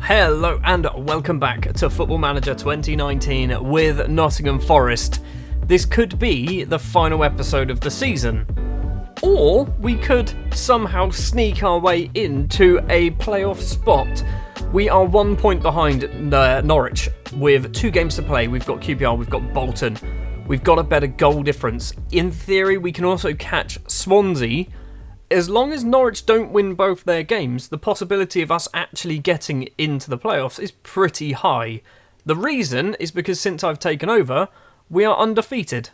Hello and welcome back to Football Manager 2019 with Nottingham Forest. This could be the final episode of the season, or we could somehow sneak our way into a playoff spot. We are 1 point behind Norwich with 2 games to play. We've got QPR, we've got Bolton. We've got a better goal difference. In theory, we can also catch Swansea. As long as Norwich don't win both their games, the possibility of us actually getting into the playoffs is pretty high. The reason is because since I've taken over, we are undefeated.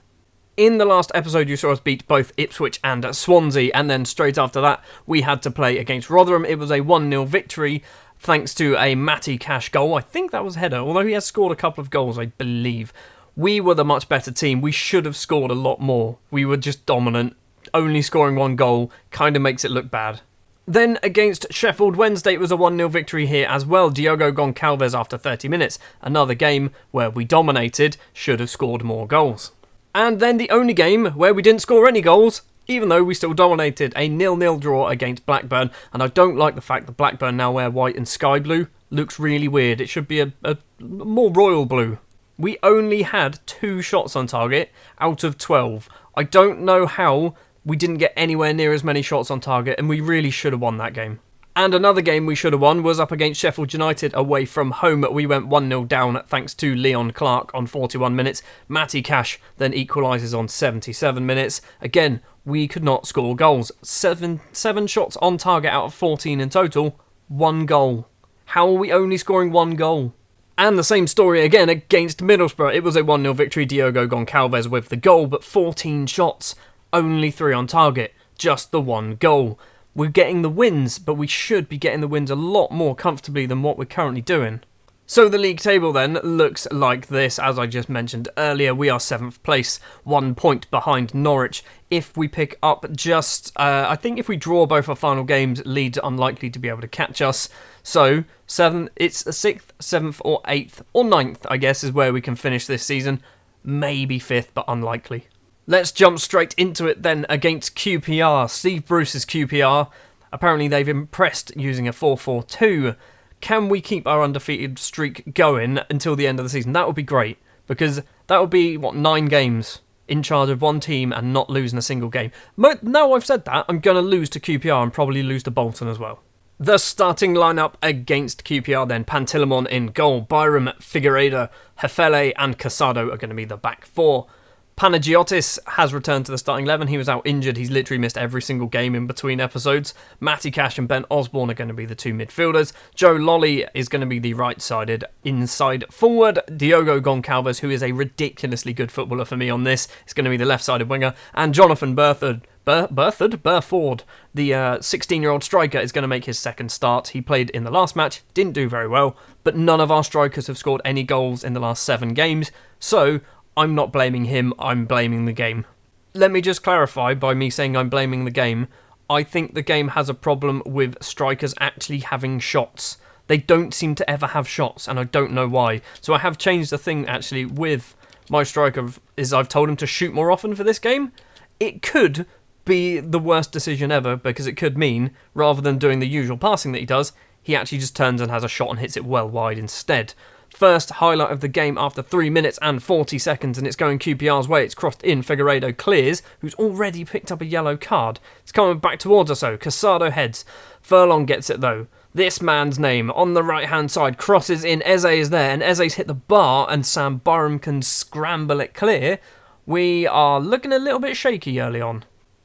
In the last episode, you saw us beat both Ipswich and Swansea, and then straight after that, we had to play against Rotherham. It was a 1-0 victory, thanks to a Matty Cash goal. I think that was a header, although he has scored a couple of goals, I believe. We were the much better team. We should have scored a lot more. We were just dominant. Only scoring 1 goal kind of makes it look bad. Then against Sheffield Wednesday, it was a 1-0 victory here as well. Diogo Goncalves after 30 minutes. Another game where we dominated, should have scored more goals. And then the only game where we didn't score any goals, even though we still dominated, a 0-0 draw against Blackburn. And I don't like the fact that Blackburn now wear white and sky blue. Looks really weird. It should be a more royal blue. We only had 2 shots on target out of 12. I don't know how we didn't get anywhere near as many shots on target, and we really should have won that game. And another game we should have won was up against Sheffield United away from home. We went 1-0 down thanks to Leon Clark on 41 minutes. Matty Cash then equalises on 77 minutes. Again, we could not score goals. Seven shots on target out of 14 in total. 1 goal. How are we only scoring 1 goal? And the same story again against Middlesbrough. It was a 1-0 victory. Diogo Goncalves with the goal, but 14 shots. Only 3 on target, just the 1 goal. We're getting the wins, but we should be getting the wins a lot more comfortably than what we're currently doing. So the league table then looks like this. As I just mentioned earlier, we are 7th place, 1 point behind Norwich. If we pick up I think if we draw both our final games, Leeds are unlikely to be able to catch us. So it's a 6th, 7th or 8th or 9th, I guess, is where we can finish this season. Maybe 5th, but unlikely. Let's jump straight into it then against QPR. Steve Bruce's QPR. Apparently they've impressed using a 4-4-2. Can we keep our undefeated streak going until the end of the season? That would be great, because that would be, 9 games in charge of one team and not losing a single game. Now I've said that, I'm going to lose to QPR and probably lose to Bolton as well. The starting lineup against QPR then: Pantilimon in goal. Byram, Figueiredo, Hefele and Casado are going to be the back 4. Panagiotis has returned to the starting 11. He was out injured. He's literally missed every single game in between episodes. Matty Cash and Ben Osborne are going to be the 2 midfielders. Joe Lolly is going to be the right-sided inside forward. Diogo Goncalves, who is a ridiculously good footballer for me on this, is going to be the left-sided winger. And Jonathan Burford, the 16-year-old striker, is going to make his second start. He played in the last match, didn't do very well, but none of our strikers have scored any goals in the last 7 games. So I'm not blaming him, I'm blaming the game. Let me just clarify by me saying I'm blaming the game. I think the game has a problem with strikers actually having shots. They don't seem to ever have shots, and I don't know why. So I have changed the thing actually with my striker, is I've told him to shoot more often for this game. It could be the worst decision ever, because it could mean, rather than doing the usual passing that he does, he actually just turns and has a shot and hits it well wide instead. First highlight of the game after 3 minutes and 40 seconds, and it's going QPR's way. It's crossed in. Figueiredo clears, who's already picked up a yellow card. It's coming back towards us, though. Casado heads. Furlong gets it, though. This man's name on the right-hand side crosses in. Eze is there, and Eze's hit the bar, and Sam Byram can scramble it clear. We are looking a little bit shaky early on.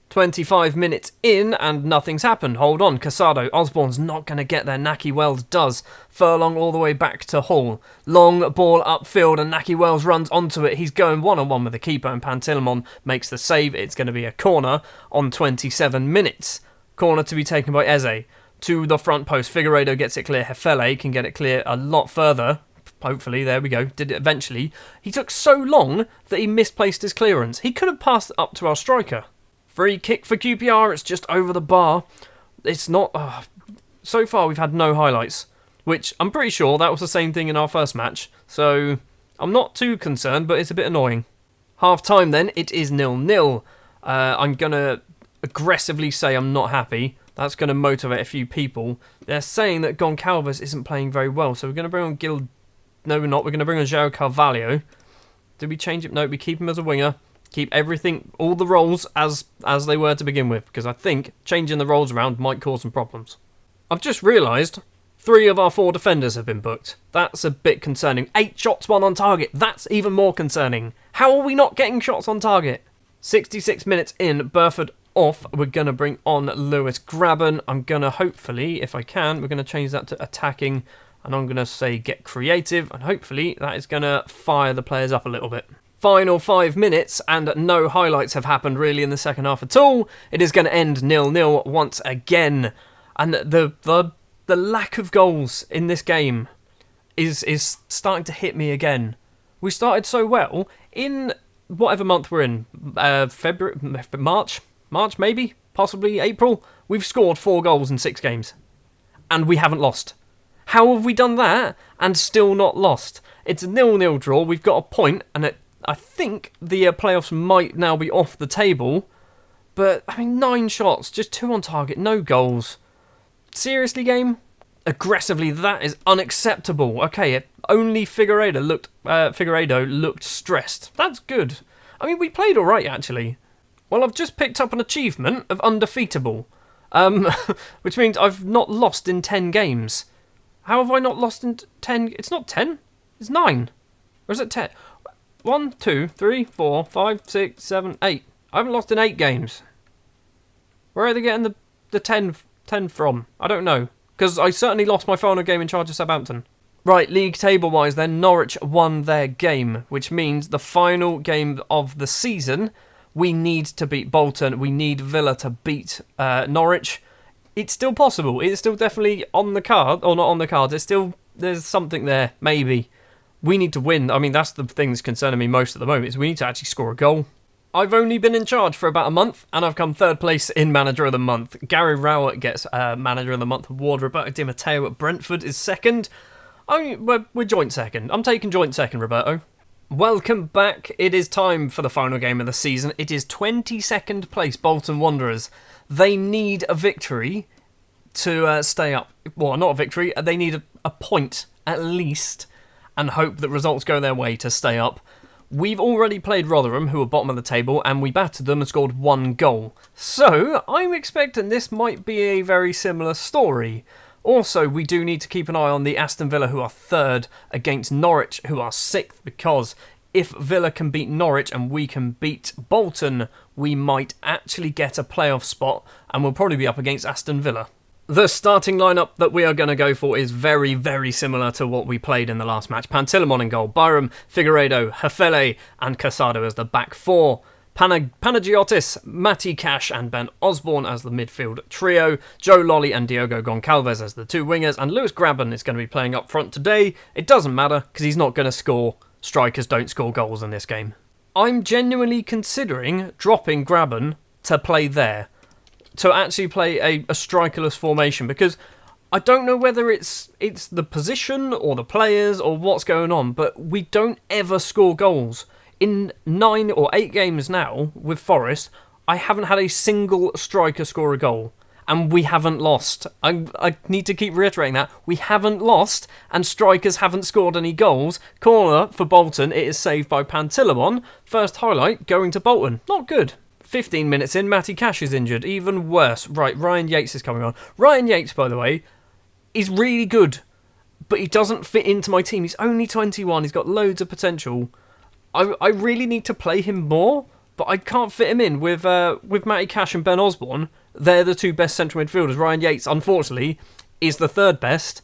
25 minutes in and nothing's happened. Hold on, Casado. Osborne's not going to get there. Naki Wells does. Furlong all the way back to Hull. Long ball upfield and Naki Wells runs onto it. He's going one-on-one with the keeper and Pantilimon makes the save. It's going to be a corner on 27 minutes. Corner to be taken by Eze. To the front post. Figueiredo gets it clear. Hefele can get it clear a lot further. Hopefully, there we go. Did it eventually. He took so long that he misplaced his clearance. He could have passed it up to our striker. Free kick for QPR, it's just over the bar. It's not... so far we've had no highlights, which I'm pretty sure that was the same thing in our first match, so I'm not too concerned, but it's a bit annoying. Half time then, it is 0-0. I'm going to aggressively say I'm not happy. That's going to motivate a few people. They're saying that Goncalves isn't playing very well, so we're going to bring on No, we're not. We're going to bring on João Carvalho. Did we change it? No, we keep him as a winger. Keep everything, all the roles as they were to begin with, because I think changing the roles around might cause some problems. I've just realised 3 of our 4 defenders have been booked. That's a bit concerning. 8 shots, 1 on target. That's even more concerning. How are we not getting shots on target? 66 minutes in, Burford off. We're going to bring on Lewis Grabban. I'm going to hopefully, if I can, we're going to change that to attacking. And I'm going to say get creative. And hopefully that is going to fire the players up a little bit. Final 5 minutes, and no highlights have happened really in the second half at all. It is going to end 0-0 once again. And the lack of goals in this game is starting to hit me again. We started so well in whatever month we're in, February, March maybe, possibly April. We've scored 4 goals in 6 games, and we haven't lost. How have we done that and still not lost? It's a 0-0 draw. We've got a point, and I think the playoffs might now be off the table. But I mean, 9 shots, just 2 on target, no goals. Seriously, game? Aggressively, that is unacceptable. Okay, only Figueiredo looked stressed. That's good. I mean, we played all right, actually. Well, I've just picked up an achievement of undefeatable, which means I've not lost in 10 games. How have I not lost in 10? It's not 10. It's 9. Or is it 10? 1, 2, 3, 4, 5, 6, 7, 8. I haven't lost in 8 games. Where are they getting the 10 from? I don't know. Because I certainly lost my final game in charge of Southampton. Right, league table-wise then, Norwich won their game, which means the final game of the season, we need to beat Bolton. We need Villa to beat Norwich. It's still possible. It's still definitely on the card, or not on the cards. There's something there, maybe. We need to win. I mean, that's the thing that's concerning me most at the moment, is we need to actually score a goal. I've only been in charge for about a month, and I've come 3rd place in Manager of the Month. Gary Rowett gets Manager of the Month award. Roberto Di Matteo at Brentford is 2nd. We're joint 2nd. I'm taking joint 2nd, Roberto. Welcome back. It is time for the final game of the season. It is 22nd place Bolton Wanderers. They need a victory to stay up. Well, not a victory. They need a point at least, and hope that results go their way to stay up. We've already played Rotherham, who are bottom of the table, and we battered them and scored 1 goal. So, I'm expecting this might be a very similar story. Also, we do need to keep an eye on the Aston Villa, who are 3rd, against Norwich, who are 6th, because if Villa can beat Norwich and we can beat Bolton, we might actually get a playoff spot, and we'll probably be up against Aston Villa. The starting lineup that we are going to go for is very, very similar to what we played in the last match. Pantilimon in goal, Byram, Figueiredo, Hefele and Casado as the back 4. Panagiotis, Matty Cash and Ben Osborne as the midfield trio. Joe Lolly and Diogo Goncalves as the 2 wingers. And Lewis Grabban is going to be playing up front today. It doesn't matter because he's not going to score. Strikers don't score goals in this game. I'm genuinely considering dropping Grabban to play there. To actually play a strikerless formation, because I don't know whether it's the position or the players or what's going on, but we don't ever score goals. In 9 or 8 games now with Forest, I haven't had a single striker score a goal, and we haven't lost. I need to keep reiterating that. We haven't lost, and strikers haven't scored any goals. Corner for Bolton, it is saved by Pantilimon. First highlight going to Bolton. Not good. 15 minutes in, Matty Cash is injured. Even worse. Right, Ryan Yates is coming on. Ryan Yates, by the way, is really good, but he doesn't fit into my team. He's only 21. He's got loads of potential. I really need to play him more, but I can't fit him in with Matty Cash and Ben Osborne. They're the 2 best central midfielders. Ryan Yates, unfortunately, is the 3rd best,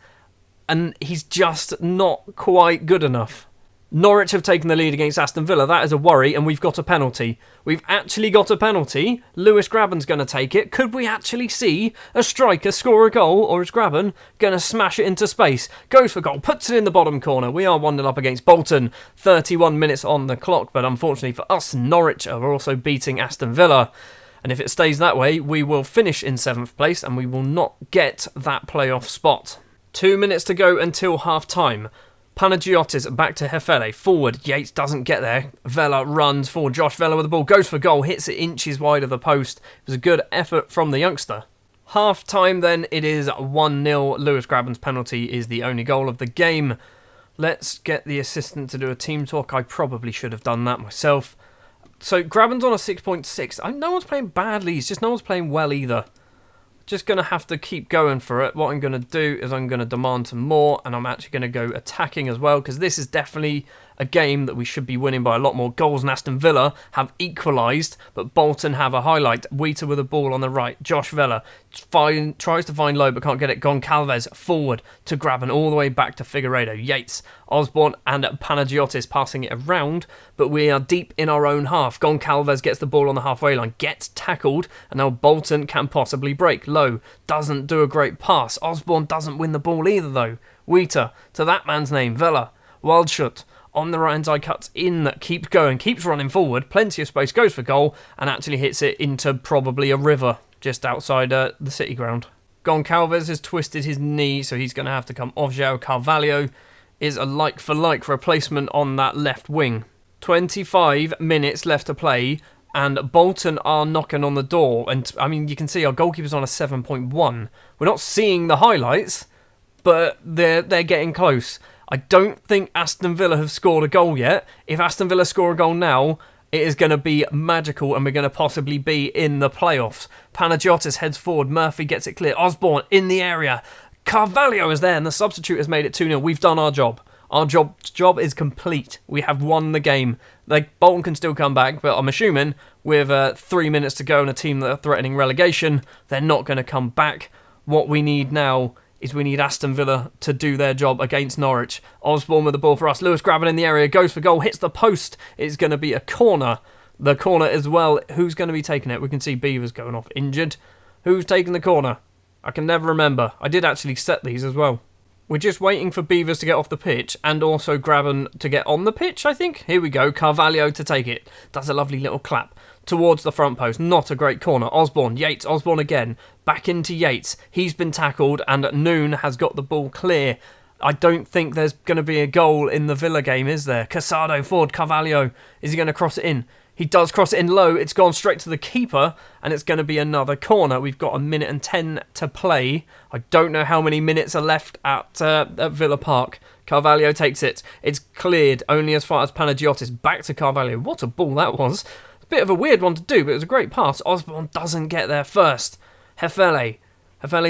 and he's just not quite good enough. Norwich have taken the lead against Aston Villa. That is a worry, and we've got a penalty. We've actually got a penalty. Lewis Grabban's going to take it. Could we actually see a striker score a goal, or is Grabban going to smash it into space? Goes for goal, puts it in the bottom corner. We are 1-0 up against Bolton. 31 minutes on the clock, but unfortunately for us, Norwich are also beating Aston Villa. And if it stays that way, we will finish in 7th place, and we will not get that playoff spot. 2 minutes to go until half-time. Panagiotis back to Hefele, forward, Yates doesn't get there, Vela runs forward, Josh Vela with the ball, goes for goal, hits it inches wide of the post. It was a good effort from the youngster. Half time then, it is 1-0. Lewis Graben's penalty is the only goal of the game. Let's get the assistant to do a team talk. I probably should have done that myself. So Graben's on a 6.6. No one's playing badly, it's just no one's playing well either. Just going to have to keep going for it. What I'm going to do is I'm going to demand some more, and I'm actually going to go attacking as well, because this is definitely a game that we should be winning by a lot more goals. And Aston Villa have equalised, but Bolton have a highlight. Wheater with a ball on the right. Josh Vela tries to find Low, but can't get it. Goncalves forward to Graben, all the way back to Figueiredo. Yates, Osborne and Panagiotis passing it around, but we are deep in our own half. Goncalves gets the ball on the halfway line, gets tackled, and now Bolton can possibly break. Low doesn't do a great pass. Osborne doesn't win the ball either though. Wheater to that man's name, Vela. Wildschut on the right-hand side, cuts in, keeps going, keeps running forward, plenty of space, goes for goal, and actually hits it into probably a river just outside the City ground. Goncalves has twisted his knee, so he's going to have to come off. João Carvalho is a like-for-like replacement on that left wing. 25 minutes left to play, and Bolton are knocking on the door. And, I mean, you can see our goalkeeper's on a 7.1. We're not seeing the highlights, but they're getting close. I don't think Aston Villa have scored a goal yet. If Aston Villa score a goal now, it is going to be magical and we're going to possibly be in the playoffs. Panagiotis heads forward. Murphy gets it clear. Osborne in the area. Carvalho is there and the substitute has made it 2-0. We've done our job. Our job is complete. We have won the game. Bolton can still come back, but I'm assuming with 3 minutes to go and a team that are threatening relegation, they're not going to come back. What we need now is we need Aston Villa to do their job against Norwich. Osborne with the ball for us. Lewis Graben in the area, goes for goal, hits the post. It's going to be a corner. The corner as well. Who's going to be taking it? We can see Beavers going off injured. Who's taking the corner? I can never remember. I did actually set these as well. We're just waiting for Beavers to get off the pitch and also Graben to get on the pitch, I think. Here we go. Carvalho to take it. Does a lovely little clap towards the front post. Not a great corner. Osborne, Yates, Osborne again. Back into Yates. He's been tackled and Noon has got the ball clear. I don't think there's going to be a goal in the Villa game, is there? Casado forward, Carvalho. Is he going to cross it in? He does cross it in low. It's gone straight to the keeper and it's going to be another corner. We've got 1 minute and 10 to play. I don't know how many minutes are left at Villa Park. Carvalho takes it. It's cleared only as far as Panagiotis. Back to Carvalho. What a ball that was. A bit of a weird one to do, but it was a great pass. Osborne doesn't get there first. Hefele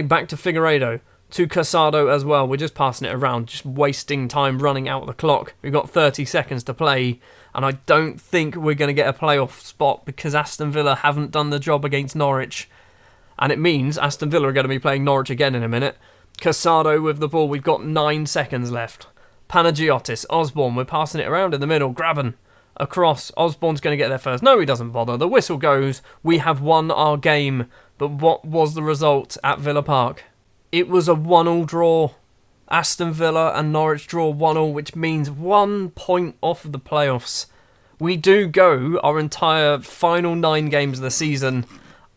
back to Figueiredo. To Casado as well. We're just passing it around, just wasting time running out the clock. We've got 30 seconds to play, and I don't think we're going to get a playoff spot because Aston Villa haven't done the job against Norwich. And it means Aston Villa are going to be playing Norwich again in a minute. Casado with the ball. We've got 9 seconds left. Panagiotis, Osborne. We're passing it around in the middle. Graben across. Osborne's going to get there first. No, he doesn't bother. The whistle goes. We have won our game. But what was the result at Villa Park? It was a 1-1 draw. Aston Villa and Norwich draw 1-1, which means 1 point off of the playoffs. We do go our entire final 9 games of the season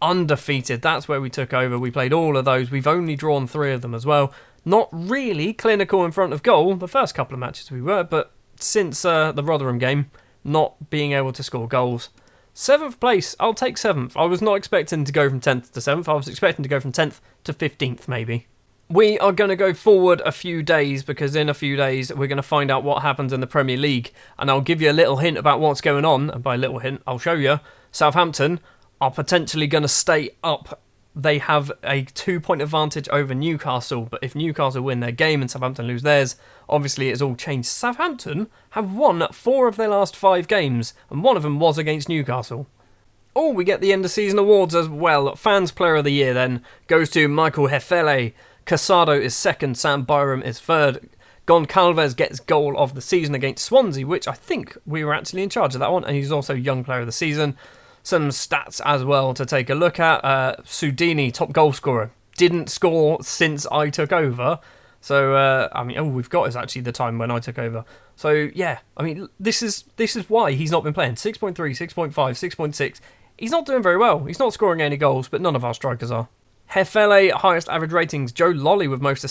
undefeated. That's where we took over. We played all of those. We've only drawn 3 of them as well. Not really clinical in front of goal. The first couple of matches we were, but since the Rotherham game, not being able to score goals. 7th place, I'll take 7th. I was not expecting to go from 10th to 7th. I was expecting to go from 10th to 15th, maybe. We are going to go forward a few days because in a few days we're going to find out what happens in the Premier League. And I'll give you a little hint about what's going on. And by a little hint, I'll show you. Southampton are potentially going to stay up. They have a 2-point advantage over Newcastle. But if Newcastle win their game and Southampton lose theirs, obviously it's all changed. Southampton have won 4 of their last 5 games, and one of them was against Newcastle. Oh, we get the end of season awards as well. Fans Player of the Year then goes to Michael Hefele. Casado is 2nd, Sam Byram is 3rd. Goncalves gets goal of the season against Swansea, which I think we were actually in charge of that one, and he's also Young Player of the Season. Some stats as well to take a look at. Sudini, top goal scorer, didn't score since I took over. So, we've got is actually the time when I took over. So, yeah, this is why he's not been playing. 6.3, 6.5, 6.6. He's not doing very well. He's not scoring any goals, but none of our strikers are. Hefele, highest average ratings. Joe Lolly with most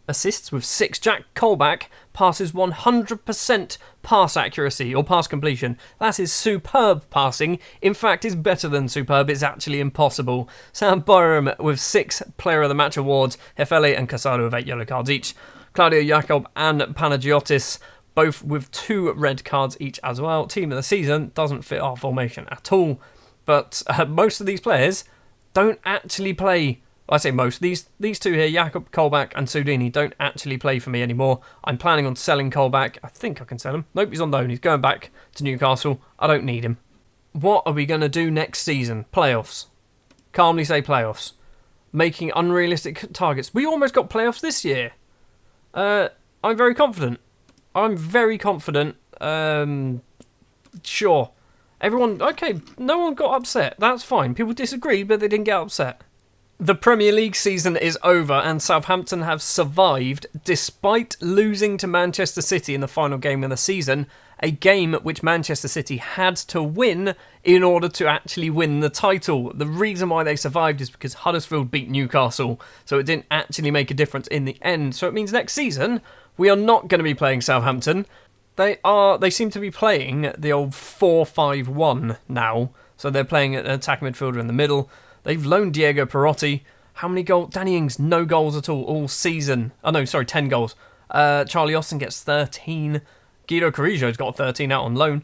Assists with 6. Jack Colback passes 100% pass accuracy or pass completion. That is superb passing. In fact, it's better than superb. It's actually impossible. Sam Byram with 6 Player of the Match awards. Hefele and Casado with 8 yellow cards each. Claudio Jacob and Panagiotis both with 2 red cards each as well. Team of the season doesn't fit our formation at all. But most of these players don't actually play. I say most. These two here, Jakob Colback and Sudini, don't actually play for me anymore. I'm planning on selling Colback. I think I can sell him. Nope, he's on loan. He's going back to Newcastle. I don't need him. What are we going to do next season? Playoffs. Calmly say playoffs. Making unrealistic targets. We almost got playoffs this year. I'm very confident. Sure. Everyone, okay, no one got upset. That's fine. People disagree, but they didn't get upset. The Premier League season is over and Southampton have survived despite losing to Manchester City in the final game of the season, a game which Manchester City had to win in order to actually win the title. The reason why they survived is because Huddersfield beat Newcastle, so it didn't actually make a difference in the end. So it means next season we are not going to be playing Southampton. They seem to be playing the old 4-5-1 now, so they're playing an attacking midfielder in the middle. They've loaned Diego Perotti. How many goals? Danny Ings, no goals at all season. 10 goals. Charlie Austin gets 13. Guido Carrillo's got 13 out on loan.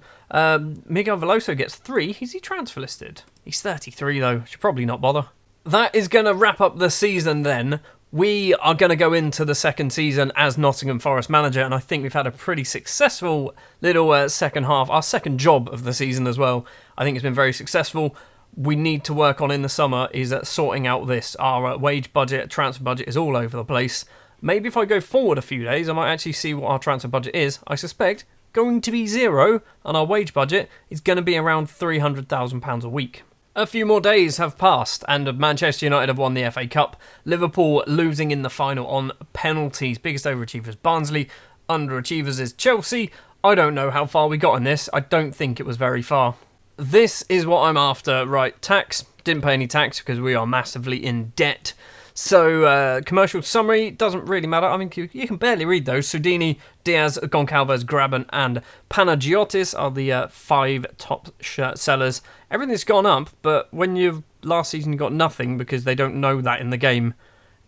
Miguel Veloso gets 3. Is he transfer listed? He's 33 though. Should probably not bother. That is going to wrap up the season then. We are going to go into the second season as Nottingham Forest manager, and I think we've had a pretty successful little second half. Our second job of the season as well. I think it's been very successful. We need to work on in the summer is sorting out this. Our wage budget, transfer budget is all over the place. Maybe if I go forward a few days, I might actually see what our transfer budget is. I suspect going to be 0, and our wage budget is going to be around £300,000 a week. A few more days have passed, and Manchester United have won the FA Cup. Liverpool losing in the final on penalties. Biggest overachievers Barnsley, underachievers is Chelsea. I don't know how far we got in this. I don't think it was very far. This is what I'm after. Right, tax. Didn't pay any tax because we are massively in debt. So, commercial summary, doesn't really matter. I mean, you can barely read those. Sudini, Diaz, Goncalves, Graben and Panagiotis are the 5 top shirt sellers. Everything's gone up, but when you've last season got nothing because they don't know that in the game,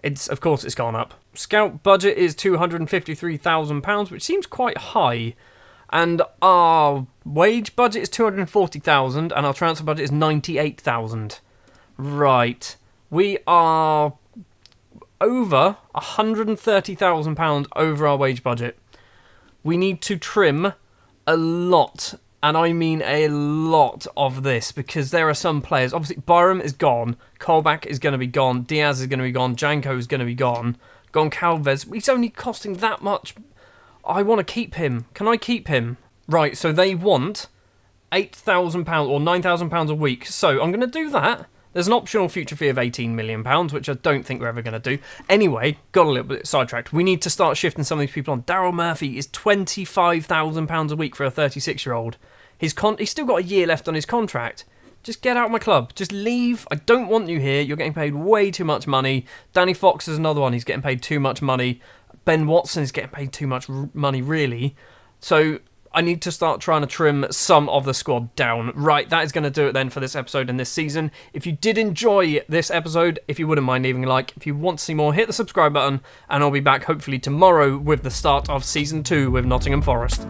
of course it's gone up. Scout budget is £253,000, which seems quite high. And our wage budget is £240,000 and our transfer budget is £98,000. Right. We are over £130,000 over our wage budget. We need to trim a lot, and I mean a lot of this, because there are some players. Obviously, Byram is gone. Colback is going to be gone. Diaz is going to be gone. Janko is going to be gone. Goncalves, he's only costing that much. I want to keep him. Can I keep him? Right, so they want £8,000 or £9,000 a week. So I'm going to do that. There's an optional future fee of £18 million, which I don't think we're ever going to do. Anyway, got a little bit sidetracked. We need to start shifting some of these people on. Daryl Murphy is £25,000 a week for a 36-year-old. He's still got a year left on his contract. Just get out of my club. Just leave. I don't want you here. You're getting paid way too much money. Danny Fox is another one. He's getting paid too much money. Ben Watson is getting paid too much money, really. So I need to start trying to trim some of the squad down. Right, that is going to do it then for this episode and this season. If you did enjoy this episode, if you wouldn't mind leaving a like. If you want to see more, hit the subscribe button, and I'll be back hopefully tomorrow with the start of Season 2 with Nottingham Forest.